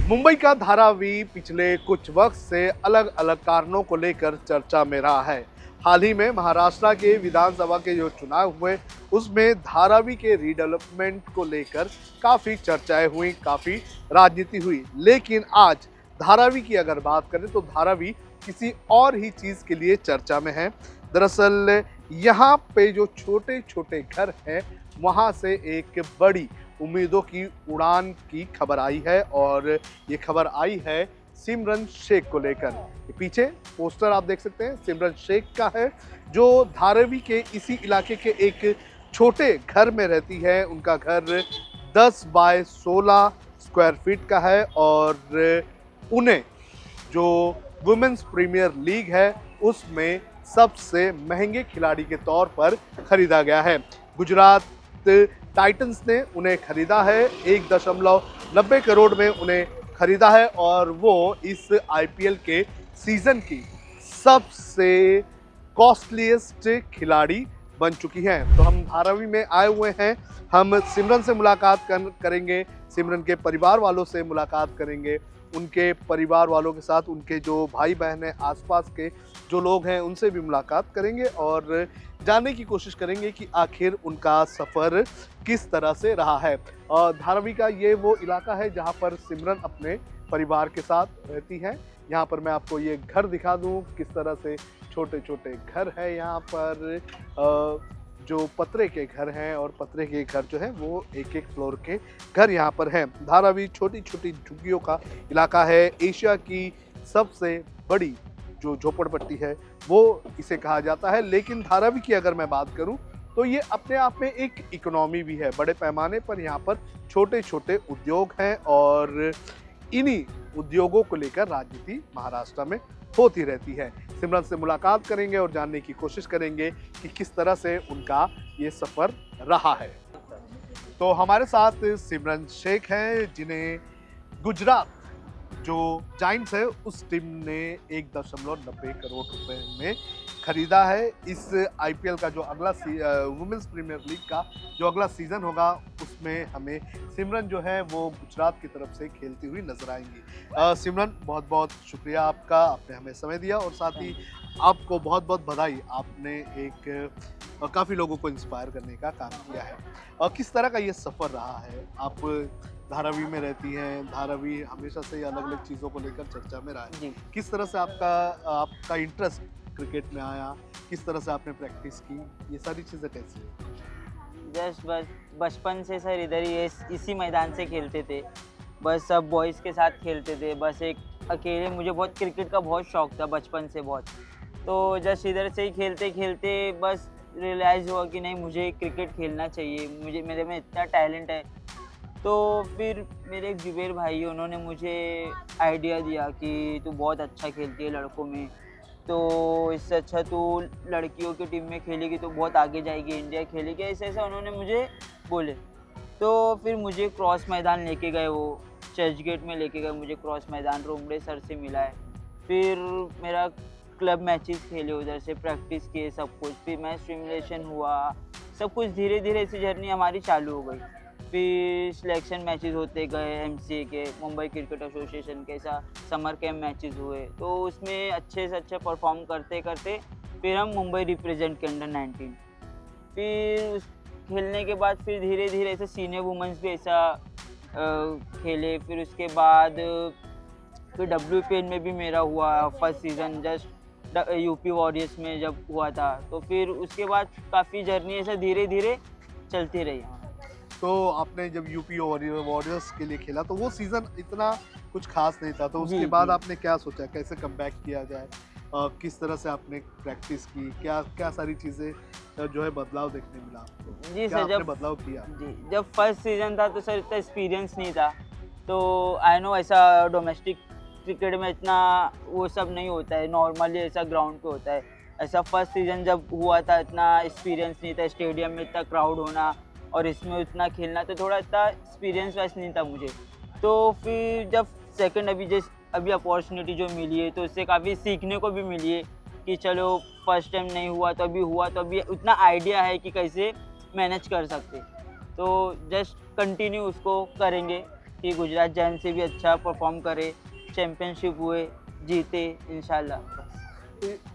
मुंबई का धारावी पिछले कुछ वक्त से अलग अलग कारणों को लेकर चर्चा में रहा है। हाल ही में महाराष्ट्र के विधानसभा के जो चुनाव हुए उसमें धारावी के रीडेवलपमेंट को लेकर काफी चर्चाएं हुई, काफी राजनीति हुई। लेकिन आज धारावी की अगर बात करें तो धारावी किसी और ही चीज के लिए चर्चा में है। दरअसल यहाँ पे जो छोटे छोटे घर हैं वहाँ से एक बड़ी उम्मीदों की उड़ान की खबर आई है और ये खबर आई है सिमरन शेख को लेकर। पीछे पोस्टर आप देख सकते हैं सिमरन शेख का है, जो धारावी के इसी इलाके के एक छोटे घर में रहती है। उनका घर 10 बाय 16 स्क्वायर फीट का है और उन्हें जो वुमेन्स प्रीमियर लीग है उसमें सबसे महंगे खिलाड़ी के तौर पर खरीदा गया है। गुजरात टाइटंस ने उन्हें खरीदा है, 1.90 करोड़ में उन्हें खरीदा है और वो इस आईपीएल के सीजन की सबसे कॉस्टलीस्ट खिलाड़ी बन चुकी हैं। तो हम धारावी में आए हुए हैं, हम सिमरन से मुलाकात करेंगे, सिमरन के परिवार वालों से मुलाकात करेंगे, उनके परिवार वालों के साथ उनके जो भाई बहन हैं, आसपास के जो लोग हैं उनसे भी मुलाकात करेंगे और जानने की कोशिश करेंगे कि आखिर उनका सफ़र किस तरह से रहा है। धारावी का ये वो इलाका है जहाँ पर सिमरन अपने परिवार के साथ रहती हैं। यहाँ पर मैं आपको ये घर दिखा दूँ, किस तरह से छोटे छोटे घर है यहाँ पर, जो पतरे के घर हैं और पतरे के घर जो है वो एक एक फ्लोर के घर यहाँ पर हैं। धारावी छोटी छोटी झुग्गियों का इलाका है। एशिया की सबसे बड़ी जो झोपड़पट्टी है वो इसे कहा जाता है। लेकिन धारावी की अगर मैं बात करूं तो ये अपने आप में एक इकोनॉमी भी है। बड़े पैमाने पर यहाँ पर छोटे छोटे उद्योग हैं और इन्हीं उद्योगों को लेकर राजनीति महाराष्ट्र में होती रहती है। सिमरन से मुलाकात करेंगे और जानने की कोशिश करेंगे कि किस तरह से उनका ये सफ़र रहा है। तो हमारे साथ सिमरन शेख हैं, जिन्हें गुजरात जो जायंट्स है उस टीम ने 1.90 करोड़ रुपए में खरीदा है। इस आईपीएल का जो अगला वुमेन्स प्रीमियर लीग का जो अगला सीजन होगा उसमें हमें सिमरन जो है वो गुजरात की तरफ से खेलती हुई नजर आएंगी। सिमरन, बहुत बहुत शुक्रिया आपका, आपने हमें समय दिया और साथ ही आपको बहुत बहुत बधाई, आपने एक काफ़ी लोगों को इंस्पायर करने का काम किया है। और किस तरह का ये सफ़र रहा है? आप धारावी में रहती हैं, धारावी हमेशा से अलग अलग चीज़ों को लेकर चर्चा में रहा है। किस तरह से आपका इंटरेस्ट क्रिकेट में आया, किस तरह से आपने प्रैक्टिस की, ये सारी चीज़ें कैसी है? जस्ट बस बचपन से सर इधर ही इसी मैदान से खेलते थे, बस सब बॉयज़ के साथ खेलते थे। बस एक अकेले मुझे बहुत क्रिकेट का बहुत शौक था बचपन से बहुत, तो जस्ट इधर से ही खेलते खेलते बस रियलाइज़ हुआ कि नहीं, मुझे क्रिकेट खेलना चाहिए, मुझे मेरे में इतना टैलेंट है। तो फिर मेरे एक जुबेर भाई, उन्होंने मुझे आइडिया दिया कि तू बहुत अच्छा खेलती है लड़कों में, तो इससे अच्छा तू लड़कियों की टीम में खेलेगी तो बहुत आगे जाएगी, इंडिया खेलेगी, ऐसे ऐसे उन्होंने मुझे बोले। तो फिर मुझे क्रॉस मैदान लेके गए, वो चर्च गेट में लेके गए मुझे क्रॉस मैदान, रोमड़े सर से मिला है। फिर मेरा क्लब मैचेस खेले, उधर से प्रैक्टिस किए सब कुछ, फिर मैच सिमुलेशन हुआ, सब कुछ धीरे धीरे ऐसी जर्नी हमारी चालू हो गई। फिर सिलेक्शन मैचेस होते गए, एमसीए के, मुंबई क्रिकेट एसोसिएशन के समर कैंप मैचेस हुए, तो उसमें अच्छे से अच्छे परफॉर्म करते करते फिर हम मुंबई रिप्रेजेंट के अंडर-19, फिर उस खेलने के बाद फिर धीरे धीरे ऐसे सीनियर वुमेंस भी ऐसा खेले। फिर उसके बाद फिर WPN में भी मेरा हुआ first season, just UP warriors में जब हुआ था। तो फिर उसके बाद काफ़ी जर्नी ऐसे धीरे धीरे चलती रही। तो आपने जब यूपी वॉरियर्स के लिए खेला तो वो सीज़न इतना कुछ खास नहीं था, तो उसके बाद आपने क्या सोचा, कैसे कमबैक किया जाए, किस तरह से आपने प्रैक्टिस की, क्या क्या सारी चीज़ें जो है बदलाव देखने मिला आपको? जी क्या सर, आपने बदलाव किया? जी जब फर्स्ट सीज़न था तो सर इतना एक्सपीरियंस नहीं था, तो आई नो ऐसा डोमेस्टिक क्रिकेट में इतना वो सब नहीं होता है, नॉर्मली ऐसा ग्राउंड पे होता है। ऐसा फर्स्ट सीज़न जब हुआ था इतना एक्सपीरियंस नहीं था, स्टेडियम में इतना क्राउड होना और इसमें उतना खेलना, तो थोड़ा इतना एक्सपीरियंस वैसे नहीं था मुझे। तो फिर जब सेकंड अभी अपॉर्चुनिटी जो मिली है तो इससे काफ़ी सीखने को भी मिली है कि चलो फर्स्ट टाइम नहीं हुआ तो अभी हुआ, तो अभी उतना आइडिया है कि कैसे मैनेज कर सकते। तो जस्ट कंटिन्यू उसको करेंगे कि गुजरात जायंट्स से भी अच्छा परफॉर्म करे, चैम्पियनशिप हुए, जीते इंशाल्लाह।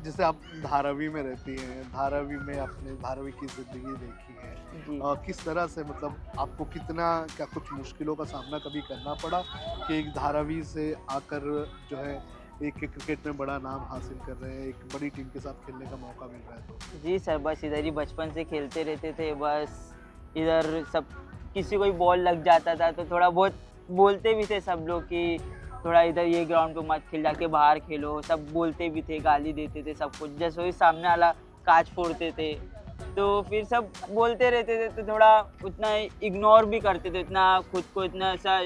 जैसे आप धारावी में रहती हैं, धारावी में आपने धारावी की ज़िंदगी देखी है, जी किस तरह से मतलब आपको कितना क्या कुछ मुश्किलों का सामना कभी करना पड़ा कि एक धारावी से आकर जो है एक क्रिकेट में बड़ा नाम हासिल कर रहे हैं, एक बड़ी टीम के साथ खेलने का मौका मिल रहा है तो? जी सर, बस इधर ही बचपन से खेलते रहते थे। बस इधर सब किसी को भी बॉल लग जाता था तो थोड़ा बहुत बोलते भी थे सब लोग कि थोड़ा इधर ये ग्राउंड पे मत खेल, जाके बाहर खेलो। सब बोलते भी थे, गाली देते थे सब कुछ। जैसे वही सामने वाला कांच फोड़ते थे तो फिर सब बोलते रहते थे, तो थोड़ा उतना इग्नोर भी करते थे, इतना खुद को इतना ऐसा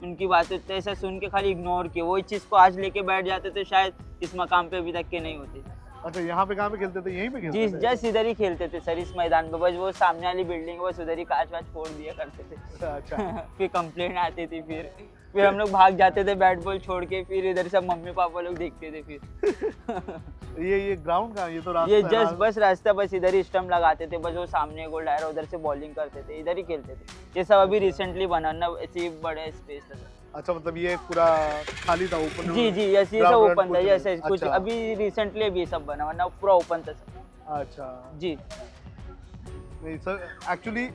उनकी बातें इतना ऐसा सुन के खाली इग्नोर किया। वही चीज़ को आज लेके बैठ जाते तो शायद इस मकाम पे अभी तक के नहीं होते। अच्छा, यहाँ पे कहाँ पे खेलते थे? यहीं पे जी, खेलते थे? जस्ट इधर ही खेलते थे सर, इस मैदान पे। बस वो सामने वाली बिल्डिंग है, बस उधर ही कांच वाच फोड़ दिया करते थे। अच्छा। फिर कंप्लेंट आती थी, फिर हम लोग भाग जाते थे बैट बॉल छोड़ के। फिर इधर सब मम्मी पापा लोग देखते थे फिर। ये ग्राउंड कहाँ है? ये तो रास्ता ये है, जस्ट बस रास्ता, बस इधर ही स्टंप लगाते थे। बस वो सामने गोल डायरा, उधर से बॉलिंग करते थे, इधर ही खेलते थे। ये सब अभी रिसेंटली बना ना, ऐसे बड़े स्पेस था सर। अच्छा, मतलब ये पूरा खाली था, ओपन? जी जी, यस, ये सब ग्राउंड ओपन था। कुछ यस, नहीं। कुछ अच्छा। अभी रिसेंटली अभी ये सब बना, वरना पूरा ओपन था सर। अच्छा, जी नहीं सर, एक्चुअली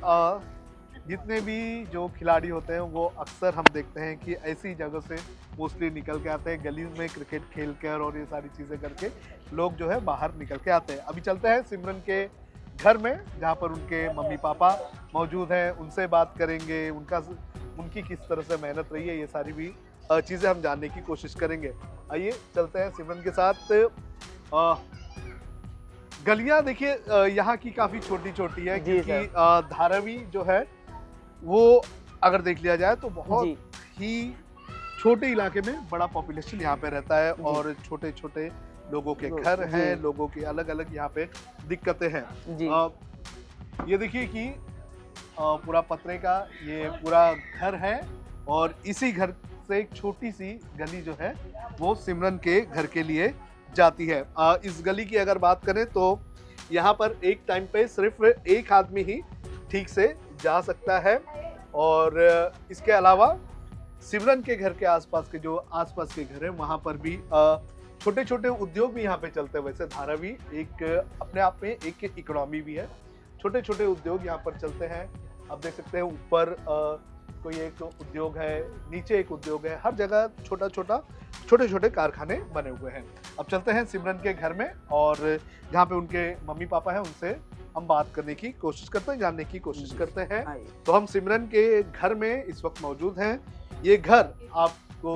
जितने भी जो खिलाड़ी होते हैं वो अक्सर हम देखते हैं कि ऐसी जगह से मोस्टली निकल के आते हैं, गली में क्रिकेट खेल कर और ये सारी चीज़ें करके लोग जो है बाहर निकल के आते हैं। अभी चलते हैं सिमरन के घर में, जहाँ पर उनके मम्मी पापा मौजूद हैं, उनसे बात करेंगे, उनकी किस तरह से मेहनत रही है, ये सारी भी चीज़ें हम जानने की कोशिश करेंगे। आइए चलते हैं सिमरन के साथ। गलियां देखिए यहाँ की काफ़ी छोटी छोटी है, जी क्योंकि धारावी जो है वो अगर देख लिया जाए तो बहुत जी ही छोटे इलाके में बड़ा पॉपुलेशन यहाँ पे रहता है जी। और छोटे छोटे लोगों के लोग, घर जी। हैं, लोगों की अलग अलग यहाँ पे दिक्कतें हैं। जी ये देखिए कि पूरा पतरे का ये पूरा घर है और इसी घर से एक छोटी सी गली जो है वो सिमरन के घर के लिए जाती है। इस गली की अगर बात करें तो यहाँ पर एक टाइम पे सिर्फ एक आदमी ही ठीक से जा सकता है और इसके अलावा सिमरन के घर के आसपास के जो आसपास के घर हैं वहाँ पर भी छोटे छोटे उद्योग भी यहाँ पे चलते हैं। वैसे धारावी एक अपने आप में एक इकोनॉमी भी है, छोटे छोटे उद्योग यहाँ पर चलते हैं। आप देख सकते हैं ऊपर कोई एक उद्योग है, नीचे एक उद्योग है, हर जगह छोटे छोटे कारखाने बने हुए हैं। अब चलते हैं सिमरन के घर में और जहाँ पे उनके मम्मी पापा हैं उनसे हम बात करने की कोशिश करते हैं, जानने की कोशिश करते हैं। तो हम सिमरन के घर में इस वक्त मौजूद हैं। ये घर आपको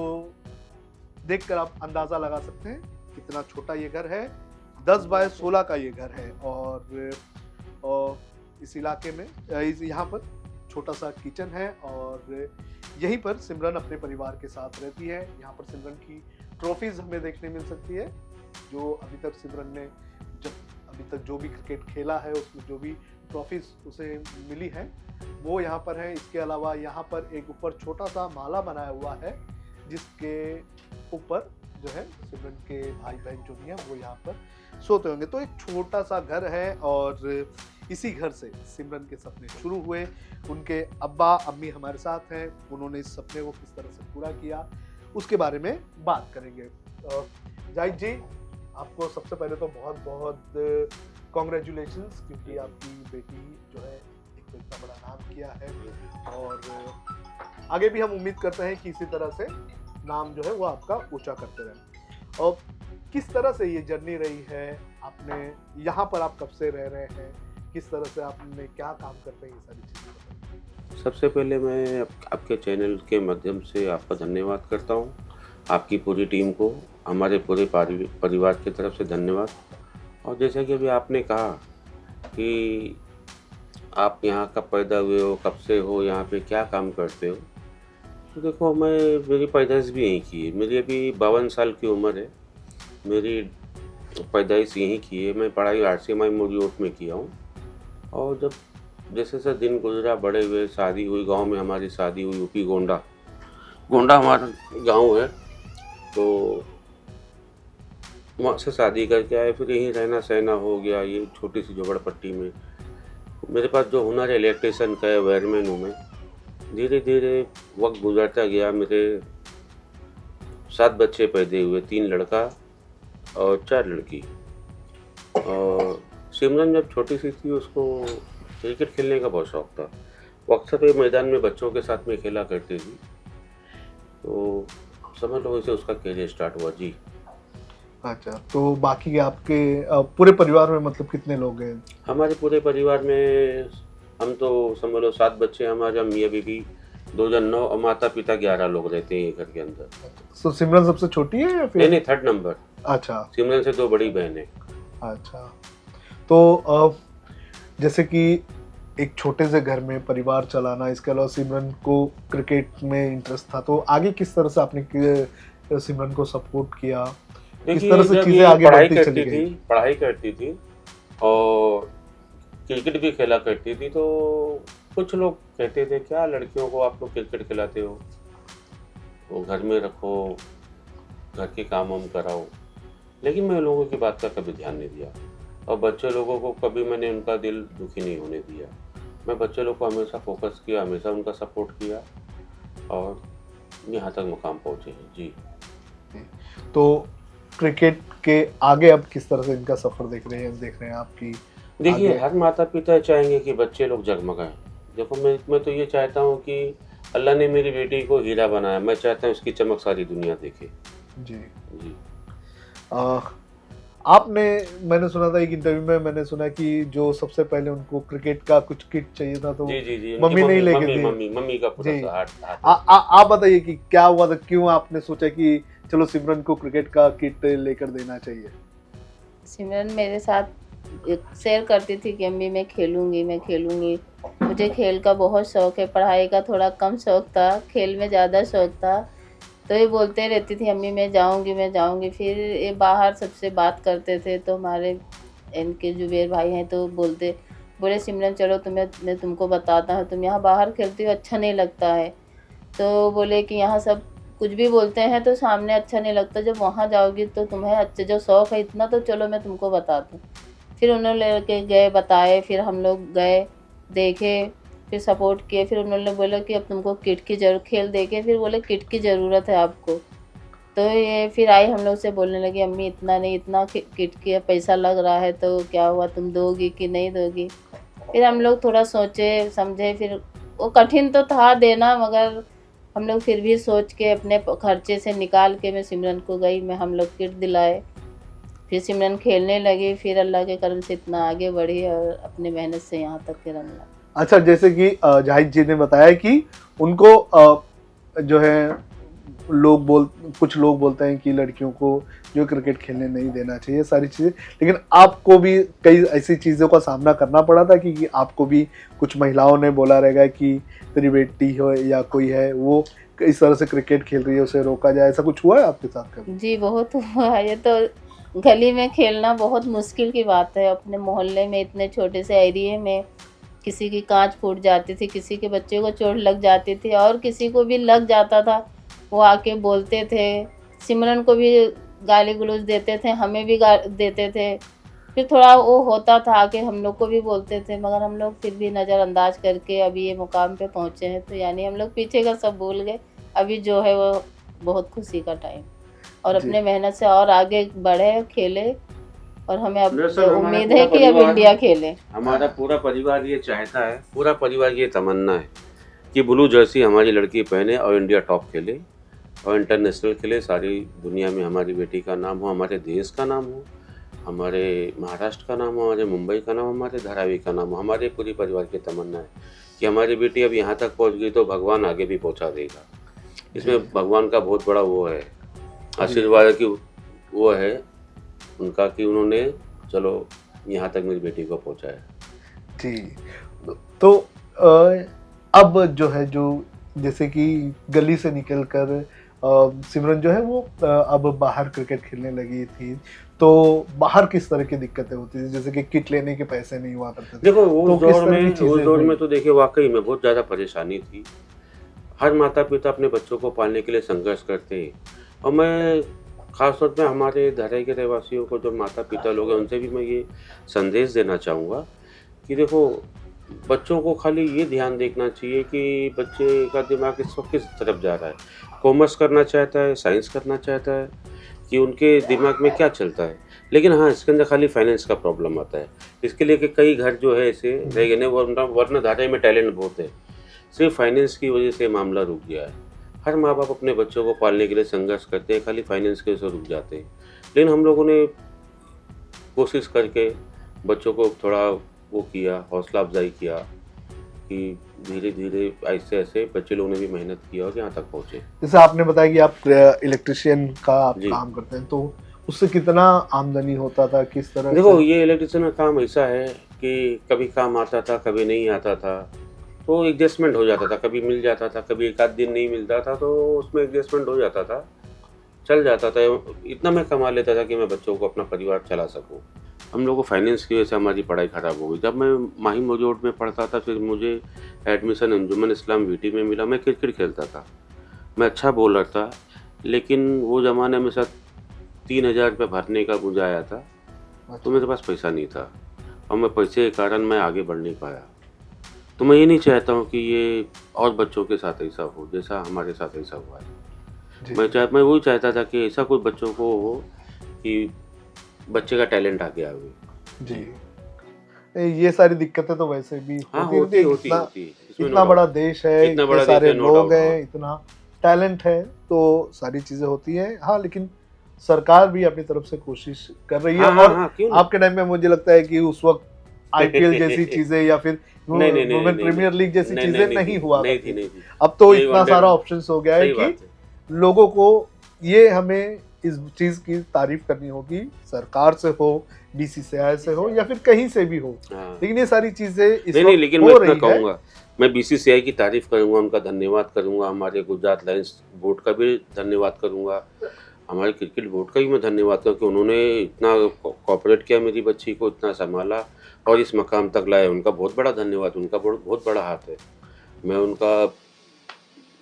देखकर आप अंदाजा लगा सकते हैं कितना छोटा ये घर है। 10 बाय 16 का ये घर है और इस इलाके में यहाँ पर छोटा सा किचन है और यहीं पर सिमरन अपने परिवार के साथ रहती है। यहाँ पर सिमरन की ट्रॉफीज हमें देखने मिल सकती है, जो अभी तक सिमरन ने अभी तक जो भी क्रिकेट खेला है उसमें जो भी ट्रॉफीज उसे मिली हैं वो यहाँ पर है। इसके अलावा यहाँ पर एक ऊपर छोटा सा माला बनाया हुआ है जिसके ऊपर जो है सिमरन के भाई बहन जो भी हैं वो यहाँ पर सोते होंगे। तो एक छोटा सा घर है और इसी घर से सिमरन के सपने शुरू हुए। उनके अब्बा अम्मी हमारे साथ हैं, उन्होंने इस सपने को किस तरह से पूरा किया उसके बारे में बात करेंगे। जाहिद जी, आपको सबसे पहले तो बहुत बहुत कॉन्ग्रेचुलेशंस, क्योंकि आपकी बेटी जो है एक तो इतना बड़ा नाम किया है और आगे भी हम उम्मीद करते हैं कि इसी तरह से नाम जो है वो आपका ऊंचा करते रहें। और किस तरह से ये जर्नी रही है, आपने यहाँ पर आप कब से रह रहे हैं, किस तरह से आपने क्या काम करते हैं, ये सारी चीज़ें? सबसे पहले मैं आपके चैनल के माध्यम से आपका धन्यवाद करता हूँ, आपकी पूरी टीम को, हमारे पूरे परिवार की तरफ से धन्यवाद। और जैसा कि अभी आपने कहा कि आप यहाँ कब पैदा हुए हो, कब से हो, यहाँ पे क्या काम करते हो, तो देखो मेरी पैदाइश भी यहीं की है। मेरी अभी 52 साल की उम्र है, मेरी पैदाइश यहीं की है। मैं पढ़ाई RCMI मोरियोट में किया हूँ और जब जैसे जैसे दिन गुजरा, बड़े हुए, शादी हुई, गांव में हमारी शादी हुई, यूपी गोंडा हमारा गांव है, तो वहाँ से शादी करके आए। फिर यहीं रहना सहना हो गया ये छोटी सी झोपड़पट्टी में। मेरे पास जो हुनर है इलेक्ट्रिशियन का है, वायरमैन हूँ मैं। धीरे धीरे वक्त गुजरता गया। मेरे 7 बच्चे पैदा हुए, 3 लड़का और 4 लड़की। और सिमरन जब छोटी सी थी उसको क्रिकेट खेलने का बहुत शौक था। वो अक्सर ये मैदान में बच्चों के साथ में खेला करती थी। तो समझ लो इसे उसका करियर स्टार्ट हुआ जी। अच्छा, तो बाकी आपके पूरे परिवार में मतलब कितने लोग हैं? हमारे पूरे परिवार में हम तो समझ लो 7 बच्चे, हमारे मियाँ बीवी 2 जन 9 और माता पिता 11 लोग रहते हैं ये घर के अंदर। तो सिमरन सबसे छोटी है या फिर? नहीं, 3rd नंबर। अच्छा सिमरन से 2 बड़ी बहनें। अच्छा। तो जैसे कि एक छोटे से घर में परिवार चलाना, इसके अलावा सिमरन को क्रिकेट में इंटरेस्ट था, तो आगे किस तरह से आपने सिमरन को सपोर्ट किया? किस तरह से जब चीजें ये आगे बढ़ती चली गई? पढ़ाई करती थी और क्रिकेट भी खेला करती थी, तो कुछ लोग कहते थे क्या लड़कियों को आप लोग क्रिकेट खिलाते हो, वो घर में रखो, घर के काम वाम कराओ। लेकिन मैं लोगों की बात का कभी ध्यान नहीं दिया और बच्चे लोगों को कभी मैंने उनका दिल दुखी नहीं होने दिया। मैं बच्चे लोग को हमेशा फोकस किया, हमेशा उनका सपोर्ट किया और यहाँ तक मुकाम पहुँचे हैं जी। तो क्रिकेट के आगे अब किस तरह से इनका सफर देख रहे हैं आपकी? देखिए, आगे- हर माता पिता चाहेंगे कि बच्चे लोग जगमगाएं। देखो, मैं तो ये चाहता हूँ कि अल्लाह ने मेरी बेटी को हीरा बनाया, मैं चाहता हूँ इसकी चमक सारी दुनिया देखे जी। जी। आपने, मैंने सुना था एक इंटरव्यू में, मैंने सुना कि जो सबसे पहले उनको क्रिकेट का कुछ किट चाहिए था तो जी जी जी, उनकी मम्मी नहीं लेके दी। मम्मी का पूरा जी। हाथ आप बताइए कि क्या हुआ था, क्यों आपने सोचा कि चलो सिमरन को क्रिकेट का किट लेकर देना चाहिए? सिमरन मेरे साथ शेयर करती थी कि अम्मी मैं खेलूंगी। मुझे खेल का बहुत शौक है, पढ़ाई का थोड़ा कम शौक था, खेल में ज़्यादा शौक था। तो ये बोलते रहती थी अम्मी मैं जाऊंगी। फिर ये बाहर सबसे बात करते थे तो हमारे इनके जुबेर भाई हैं तो बोले सिमरन चलो मैं तुमको बताता हूँ, तुम यहाँ बाहर खेलती हो अच्छा नहीं लगता है। तो बोले कि यहाँ सब कुछ भी बोलते हैं तो सामने अच्छा नहीं लगता, जब वहाँ जाओगी तो तुम्हें अच्छा जो शौक़ है इतना तो चलो मैं तुमको बताती हूँ। फिर उन्होंने लेके गए, बताए, फिर हम लोग गए, देखे, फिर सपोर्ट किए। फिर उन्होंने बोला कि अब तुमको किट की जरूरत, खेल देखे, फिर बोले किट की ज़रूरत है आपको। तो ये फिर आई हम लोग से बोलने लगी अम्मी इतना नहीं, इतना किट का पैसा लग रहा है तो क्या हुआ, तुम दोगी कि नहीं दोगी। फिर हम लोग थोड़ा सोचे समझे, फिर वो कठिन तो था देना, मगर हम लोग फिर भी सोच के अपने खर्चे से निकाल के मैं सिमरन को गई, हम लोग किट दिलाए। फिर सिमरन खेलने लगी, फिर अल्लाह के करम से इतना आगे बढ़ी और अपने मेहनत से यहाँ तक के रन ला। अच्छा, जैसे कि जाहिद जी ने बताया कि उनको जो है कुछ लोग बोलते हैं कि लड़कियों को जो क्रिकेट खेलने नहीं देना चाहिए, सारी चीज़ें, लेकिन आपको भी कई ऐसी चीज़ों का सामना करना पड़ा था कि आपको भी कुछ महिलाओं ने बोला रहेगा कि तेरी बेटी हो या कोई है वो इस तरह से क्रिकेट खेल रही है उसे रोका जाए, ऐसा कुछ हुआ है आपके साथ कभी? जी बहुत हुआ है। ये तो गली में खेलना बहुत मुश्किल की बात है, अपने मोहल्ले में इतने छोटे से एरिए में किसी की कांच फूट जाती थी, किसी के बच्चे को चोट लग जाती थी और किसी को भी लग जाता था वो आके बोलते थे, सिमरन को भी गाली गलौज देते थे, हमें भी देते थे। फिर थोड़ा वो होता था आके हम लोग को भी बोलते थे, मगर हम लोग फिर भी नज़रअंदाज करके अभी ये मुकाम पे पहुँचे हैं। तो यानी हम लोग पीछे का सब भूल गए, अभी जो है वो बहुत खुशी का टाइम और अपने मेहनत से और आगे बढ़े, खेले और हमें अब उम्मीद है कि अब इंडिया खेले। हमारा पूरा परिवार ये चाहता है, पूरा परिवार ये तमन्ना है कि ब्लू जर्सी हमारी लड़की पहने और इंडिया टॉप खेले और इंटरनेशनल खेले, सारी दुनिया में हमारी बेटी का नाम हो, हमारे देश का नाम हो, हमारे महाराष्ट्र का नाम हो, हमारे मुंबई का नाम हो, हमारे धारावी का नाम हो। हमारे पूरी परिवार की तमन्ना है कि हमारी बेटी अब यहाँ तक पहुँच गई तो भगवान आगे भी पहुँचा देगा। इसमें भगवान का बहुत बड़ा वो है आशीर्वाद की वो है उनका कि उन्होंने चलो यहाँ तक मेरी बेटी को पहुँचाया। जी, तो अब जो है जो जैसे कि गली से निकलकर सिमरन जो है वो अब बाहर क्रिकेट खेलने लगी थी, तो बाहर किस तरह की दिक्कतें होती थी, जैसे कि किट लेने के पैसे नहीं हुआ करते थे? देखो तो उस दौर में तो देखिए वाकई में बहुत ज़्यादा परेशानी थी। हर माता पिता अपने बच्चों को पालने के लिए संघर्ष करते हैं और मैं ख़ासतौर पे हमारे धाराई के रहवासियों को जो माता पिता लोग हैं उनसे भी मैं ये संदेश देना चाहूँगा कि देखो बच्चों को खाली ये ध्यान देखना चाहिए कि बच्चे का दिमाग इस वक्त किस तरफ जा रहा है, कॉमर्स करना चाहता है, साइंस करना चाहता है, कि उनके दिमाग में क्या चलता है। लेकिन हाँ, इसके अंदर खाली फाइनेंस का प्रॉब्लम आता है। इसके लिए कि कई घर जो है ऐसे रह गए, वरना धारे में टैलेंट बहुत है, सिर्फ फाइनेंस की वजह से मामला रुक गया है। हर माँ बाप अपने बच्चों को पालने के लिए संघर्ष करते हैं, खाली फाइनेंस की वजह से रुक जाते हैं। लेकिन हम लोगों ने कोशिश करके बच्चों को थोड़ा वो किया, हौसला अफजाई किया कि धीरे धीरे ऐसे ऐसे बच्चे लोगों ने भी मेहनत किया और यहाँ तक पहुँचे। जैसे आपने बताया कि आप इलेक्ट्रिशियन का आप जी। काम करते हैं, तो उससे कितना आमदनी होता था, किस तरह देखो, से? ये इलेक्ट्रिशियन का काम ऐसा है कि कभी काम आता था, कभी नहीं आता था, तो एडजस्टमेंट हो जाता था। कभी मिल जाता था, कभी एक आध दिन नहीं मिलता था, तो उसमें एडजस्टमेंट हो जाता था, चल जाता था। इतना मैं कमा लेता था कि मैं बच्चों को, अपना परिवार चला सकूं। हम लोग को फाइनेंस की वजह से हमारी पढ़ाई ख़राब हो गई। जब मैं माहिम रोड में पढ़ता था, फिर मुझे एडमिशन अंजुमन इस्लाम वीटी में मिला। मैं क्रिकेट खेलता था, मैं अच्छा बॉलर था, लेकिन वो ज़माने में शायद 3000 रुपये भरने का मुझे आया था, तो मेरे पास पैसा नहीं था और मैं पैसे के कारण मैं आगे बढ़ नहीं पाया। तो मैं ये नहीं चाहता हूँ कि ये और बच्चों के साथ ऐसा हो जैसा हमारे साथ ऐसा हुआ है। जी। मैं वही चाहता था कि ऐसा कोई बच्चों को हो कि बच्चे का टैलेंट आगे आवे। जी, ये सारी दिक्कतें तो वैसे भी हाँ, होती रहती है। होती इतना है। इसमें इतना no बड़ा doubt। देश है, इतना इतने बड़ा सारे देश है, no लोग doubt, हैं, हाँ। इतना टैलेंट है, तो सारी चीजें होती हैं। हाँ, लेकिन सरकार भी अपनी तरफ से कोशिश कर रही है। हाँ, हाँ, और हाँ, क्यों नहीं? आपके टाइम में मुझे लगता है कि उस वक्त आईपीएल जैसी चीजें या फिर नहीं, नहीं, नहीं, वुमेन नहीं, प्रीमियर नहीं, लीग जैसी नहीं, चीजें नहीं नहीं थी, हुआ नहीं करती थी, नहीं थी। थी। अब तो ये इतना वनडे सारा में- ऑप्शंस हो गया है सही कि बात है। लोगों को ये हमें इस चीज की तारीफ करनी होगी, सरकार से हो, बीसीसीआई से हो या फिर कहीं से भी हो। हाँ। लेकिन ये सारी चीजें इस नहीं, वक्त लेकिन हो मैं इतना रही है। कहूँगा, मैं बीसीसीआई की तारीफ करूँगा, उनका धन्यवाद करूँगा, हमारे गुजरात लायंस बोर्ड का भी धन्यवाद करूँगा, हमारे क्रिकेट बोर्ड का भी मैं धन्यवाद करूँ कि उन्होंने इतना कोऑपरेट किया, मेरी बच्ची को इतना संभाला और इस मकाम तक लाए। उनका बहुत बड़ा धन्यवाद, उनका बहुत बड़ा हाथ है। मैं उनका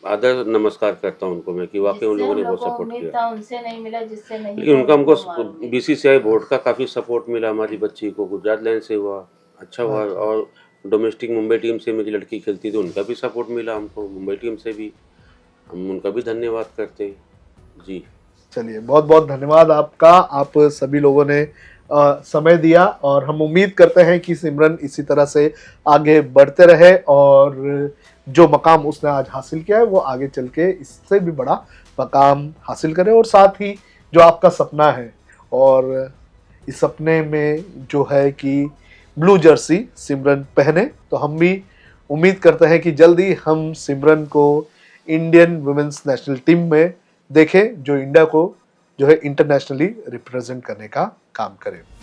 आदर नमस्कार करता हूँ उनको मैं, कि वाकई उन लोगों ने बहुत सपोर्ट किया। उनसे नहीं मिला, जिससे नहीं लेकिन था, उनका उनको हमको मालूम है। बीसीसीआई बोर्ड का काफ़ी सपोर्ट मिला। हमारी बच्ची को गुजरात लायंस से हुआ, अच्छा हुआ। अच्छा। और डोमेस्टिक मुंबई टीम से मेरी लड़की खेलती थी, उनका भी सपोर्ट मिला हमको, मुंबई टीम से भी। हम उनका भी धन्यवाद करते हैं। जी, चलिए, बहुत बहुत धन्यवाद आपका। आप सभी लोगों ने समय दिया और हम उम्मीद करते हैं कि सिमरन इसी तरह से आगे बढ़ते रहे और जो मकाम उसने आज हासिल किया है वो आगे चल के इससे भी बड़ा मकाम हासिल करे। और साथ ही जो आपका सपना है, और इस सपने में जो है कि ब्लू जर्सी सिमरन पहने, तो हम भी उम्मीद करते हैं कि जल्दी हम सिमरन को इंडियन वुमेन्स नेशनल टीम में देखें, जो इंडिया को जो है इंटरनेशनली रिप्रेजेंट करने का काम करे।